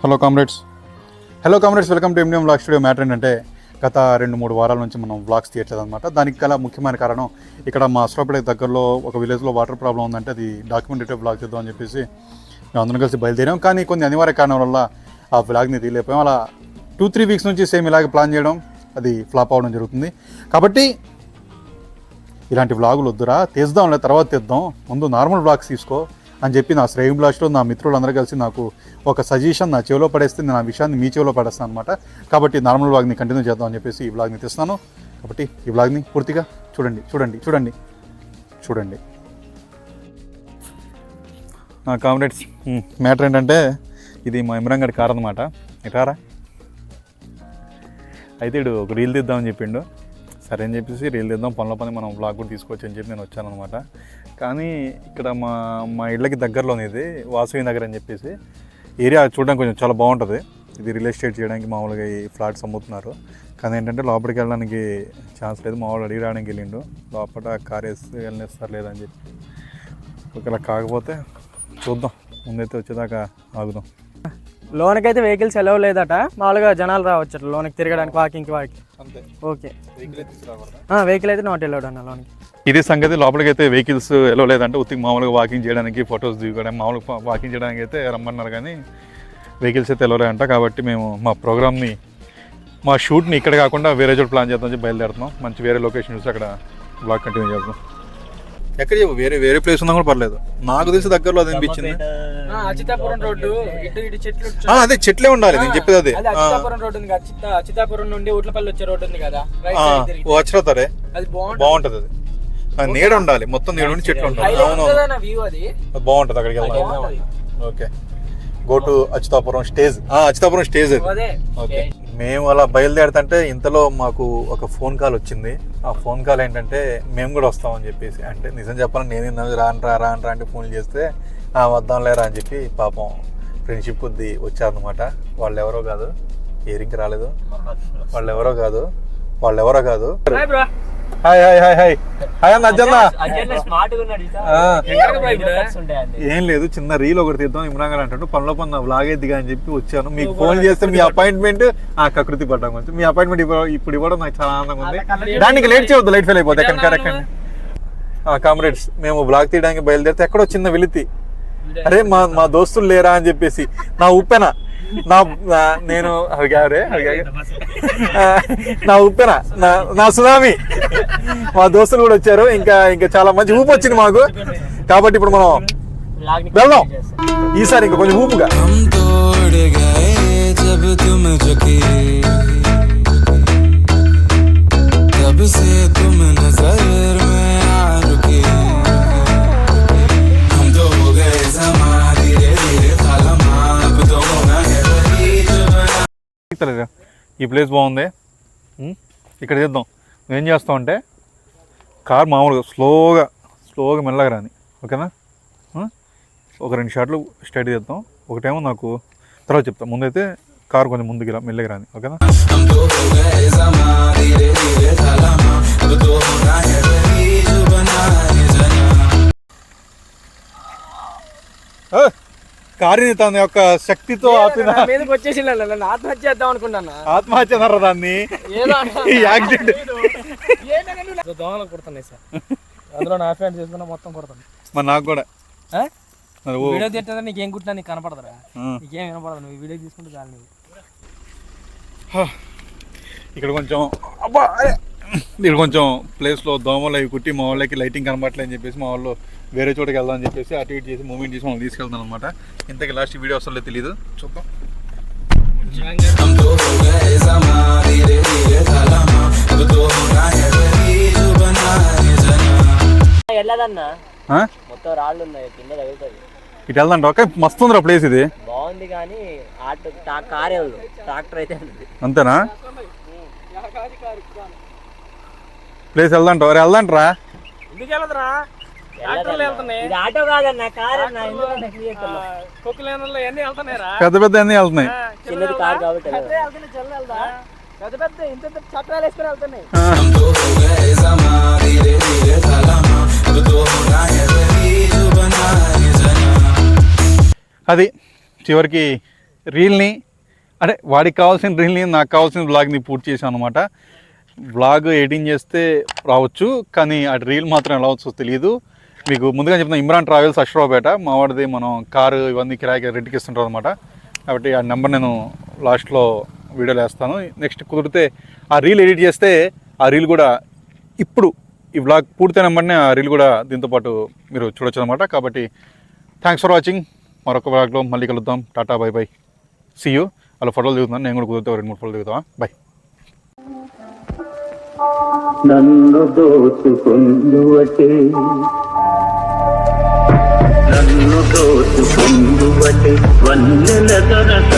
Hello comrades welcome to MDM vlog studio. Matter ఏంటంటే గత 2-3 వారాల నుంచి మనం వ్లాగ్స్ తీయట్లేదు అనమాట. దానికి గల ముఖ్యమైన కారణం ఇక్కడ మా అశ్రాపేట దగ్గరలో ఒక విలేజ్లో వాటర్ ప్రాబ్లం ఉందంటే అది డాక్యుమెంటరీ వ్లాగ్ తీద్దాం అని చెప్పేసి మేము అందరం కలిసి బయలుదేరాం. కానీ కొన్ని అనివార్య కారణం వల్ల ఆ వ్లాగ్ని తీయలేకపోయాం. అలా 2-3 వీక్స్ నుంచి సేమ్ ఇలాగే ప్లాన్ చేయడం అది ఫ్లాప్ అవ్వడం జరుగుతుంది. కాబట్టి ఇలాంటి వ్లాగులు వద్దురా, తీద్దాంలే తర్వాత తీద్దాం, ముందు నార్మల్ వ్లాగ్స్ తీసుకో అని చెప్పి నా శ్రేయం బ్లాస్ట్లో నా మిత్రులందరూ కలిసి నాకు ఒక సజెషన్ నా చెవిలో పడేస్తే నేను ఆ విషయాన్ని మీ చెవిలో పడేస్తాను అనమాట. కాబట్టి నార్మల్ వ్లాగ్ని కంటిన్యూ చేద్దాం అని చెప్పేసి ఈ వ్లాగ్ని తీస్తున్నాను. కాబట్టి ఈ వ్లాగ్ని పూర్తిగా చూడండి. నా కామ్రేడ్స్, మ్యాటర్ ఏంటంటే ఇది మా ఇమ్రాన్ గారి కార్ అనమాట. ఇటారా అయితే ఇడు ఒక రీల్ తీద్దామని చెప్పిండు. సరే అని చెప్పేసి రీల్ తీద్దాం, పనిలో పని మనం వ్లాగ్ కూడా తీసుకోవచ్చు అని చెప్పి నేను వచ్చాను అనమాట. కానీ ఇక్కడ మా ఇళ్ళకి దగ్గరలోనే ఇది వాసవి నగర్ అని చెప్పేసి ఏరియా చూడడానికి కొంచెం చాలా బాగుంటుంది. ఇది రియల్ ఎస్టేట్ చేయడానికి మామూలుగా ఈ ఫ్లాట్స్ అమ్ముతున్నారు. కానీ ఏంటంటే లోపలికి వెళ్ళడానికి ఛాన్స్ లేదు. మా వాళ్ళు అడిగి రావడానికి వెళ్ళిండు, లోపల కార్ వేసి వెళ్ళనిస్తారు లేదని చెప్పి. ఒకవేళ కాకపోతే చూద్దాం, ముందైతే వచ్చేదాకా ఆగుదాం. లోన్కి అయితే వెహికల్స్ ఎలవ్ లేదట, మామూలుగా జనాలు రావచ్చు లోన్కి తిరగడానికి, వాకింగ్కి అంతే. ఓకే, వెహికల్ అయితే నాట్ ఎలౌడ్ అన్న లోన్కి. ఇది సంగతి. లోపలికి అయితే వెహికల్స్ ఎలా లేదంటే ఉత్తికి మామూలుగా వాకింగ్ చేయడానికి, ఫొటోస్ దిగడానికి, మామూలుగా వాకింగ్ చేయడానికి అయితే రమ్మన్నారు. కానీ వెహికల్స్ అయితే ఎలా లేదంట. కాబట్టి మేము మా ప్రోగ్రామ్ని, మా షూట్ని ఇక్కడ కాకుండా వేరే చోట ప్లాన్ చేద్దాం చెప్పి బయలుదేరుతున్నాం. మంచి వేరే లొకేషన్ చూసి అక్కడ బ్లాగ్ కంటిన్యూ చేద్దాం. ఎక్కడ చెప్పు, వేరే ప్లేస్ ఉన్నా కూడా పర్లేదు. నాకు తెలిసి దగ్గరలో అది అనిపించింది. అచితాపురం రోడ్డు, ఇటు చెట్లు, అదే చెట్లే ఉండాలి. నేను చెప్పేది అదే. అచితాపురం రోడ్డు ఉంది, అచితాపురం నుండి ఊట్లపల్లి వచ్చే రోడ్డు ఉంది కదా, వచ్చేతారే, అది బాగుంటది. అది నీడ ఉండాలి, మొత్తం నీడ ఉండి చెట్లు ఉండాలి. అవును, అది బాగుంటది. అక్కడికి వెళ్ళాలి. Okay, go to Achyutapuram stage. Achyutapuram stage అది. ఓకే, మేము అలా బయలుదేరుతుంటే ఇంతలో మాకు ఒక ఫోన్ కాల్ వచ్చింది. ఆ ఫోన్ కాల్ ఏంటంటే మేము కూడా వస్తామని చెప్పేసి. అంటే నిజం చెప్పాలని నేను రాను అంటే ఫోన్ చేస్తే వద్దాం లేరా అని చెప్పి పాపం ఫ్రెండ్షిప్ కొద్ది వచ్చారనమాట. వాళ్ళు ఎవరో కాదు, ఏరింకి రాలేదు. వాళ్ళు ఎవరో కాదు. హాయ్ అన్న, అజ్జన్న. ఏం లేదు, చిన్న రీల్ ఒకటి తీద్దాం ఇమ్రాన్ గారు అంటాడు. పనిలో పని వ్లాగ్ ఎద్దిగా అని చెప్పి వచ్చాను. మీకు ఫోన్ చేస్తే మీ అపాయింట్మెంట్ కకృతి పడ్డాం కొంచెం. మీ అపాయింట్మెంట్ ఇప్పుడు ఇవ్వడం నాకు చాలా ఆనందంగా ఉంది. దానికి లేట్ చేయవద్దు, లైట్ ఫెయిల్ అయిపోతుంది. ఎక్కడ కామ్రేడ్స్, మేము వ్లాగ్ తీయడానికి బయలుదేరితే ఎక్కడో చిన్న వెలితి, అరే మా దోస్తులు లేరా అని చెప్పేసి నా ఉప్పెన, నేను నా ఉప్పెన, నా సునామీ, మా దోస్తులు కూడా వచ్చారు. ఇంకా చాలా మంచి ఊపు వచ్చింది మాకు. కాబట్టి ఇప్పుడు మనం వెళ్దాం ఈసారి ఇంకా కొంచెం ఊపుగా. ఈ ప్లేస్ బాగుంది, ఇక్కడ చేద్దాం. నువ్వేం చేస్తావు అంటే కార్ మామూలుగా స్లోగా మెల్లగా రాని, ఓకేనా? ఒక 2 షాట్లు స్టడీ చేద్దాం. ఒకటేమో నాకు తర్వాత చెప్తాం. ముందైతే కార్ కొంచెం ముందుకు మెల్లగా రాని, ఓకేనా? కారుని తన యొక్క శక్తితో వచ్చేసి ఆత్మహత్య చేద్దాం అనుకున్నాను. ఆత్మహత్య అన్నారా దాన్ని? యాక్సిడెంట్. దోమలు కుడుతున్నాయి సార్, అందులో నా ఫ్రెండ్ చేసుకున్నా మొత్తం కుడుతుంది. మరి నాకు కూడా వీడియో తిట్టదా, నీకేం కుట్టినా నీకు కనపడదురా, నీకేం వినపడదు. నువ్వు వీడియో తీసుకుంటే చాలు. నువ్వు ఇక్కడ కొంచెం ప్లేస్లో దోమలు అవి కుట్టి మా వాళ్ళకి లైటింగ్ కనబడట్లేదు అని చెప్పేసి మా వాళ్ళు వేరే చోటుకి వెళ్దాం అని చెప్పేసి అటు ఇటు చేసి మూమెంట్ చేసి మనం తీసుకెళ్తాను అనమాట. ఇంతకీ లాస్ట్ వీడియో వస్తుందో తెలియదు, చూద్దాం. ఇటు వెళ్దాం. ఓకే, మస్తు ఉందిరా ప్లేస్. ఇది బాగుంది కానీ కార్ ట్రాక్టర్ అయితే అంతేనా? ప్లేస్ వెళ్దాంట. వెళ్దాంట్రా. పెద్ద పెద్ద అన్ని వెళ్తున్నాయి. అది చివరికి రీల్ని అంటే వాడికి కావాల్సిన రీల్ని నాకు కావాల్సిన వ్లాగ్ని పూర్తి చేశాను అనమాట. వ్లాగ్ ఎడిటింగ్ చేస్తే రావచ్చు, కానీ ఆ రీల్ మాత్రం ఎలా వచ్చో తెలియదు. మీకు ముందుగా చెప్తున్నా, ఇమ్రాన్ ట్రావెల్స్ అశ్వరావుపేట, మా వాడిది. మనం కారు ఇవన్నీ కిరాయికి రెంట్కి ఇస్తుంటాం అనమాట. కాబట్టి ఆ నెంబర్ నేను లాస్ట్లో వీడియోలో వేస్తాను. నెక్స్ట్ కుదిరితే ఆ రీల్ ఎడిట్ చేస్తే ఆ రీల్ కూడా ఇప్పుడు ఈ వ్లాగ్ పూర్తయిన వెంబడినే ఆ రీల్ కూడా దీంతోపాటు మీరు చూడొచ్చు అనమాట. కాబట్టి థ్యాంక్స్ ఫర్ వాచింగ్. మరొక వ్లాగ్లో మళ్ళీ కలుద్దాం. Tata bye bye, see you. అలా ఫోటోలు దిగుతున్నాను, నేను కూడా కుదిరితే 2-3 ఫోటోలు దిగుతావా. బై. నన్ను దోచుకుందువటే వన్నెల దొరక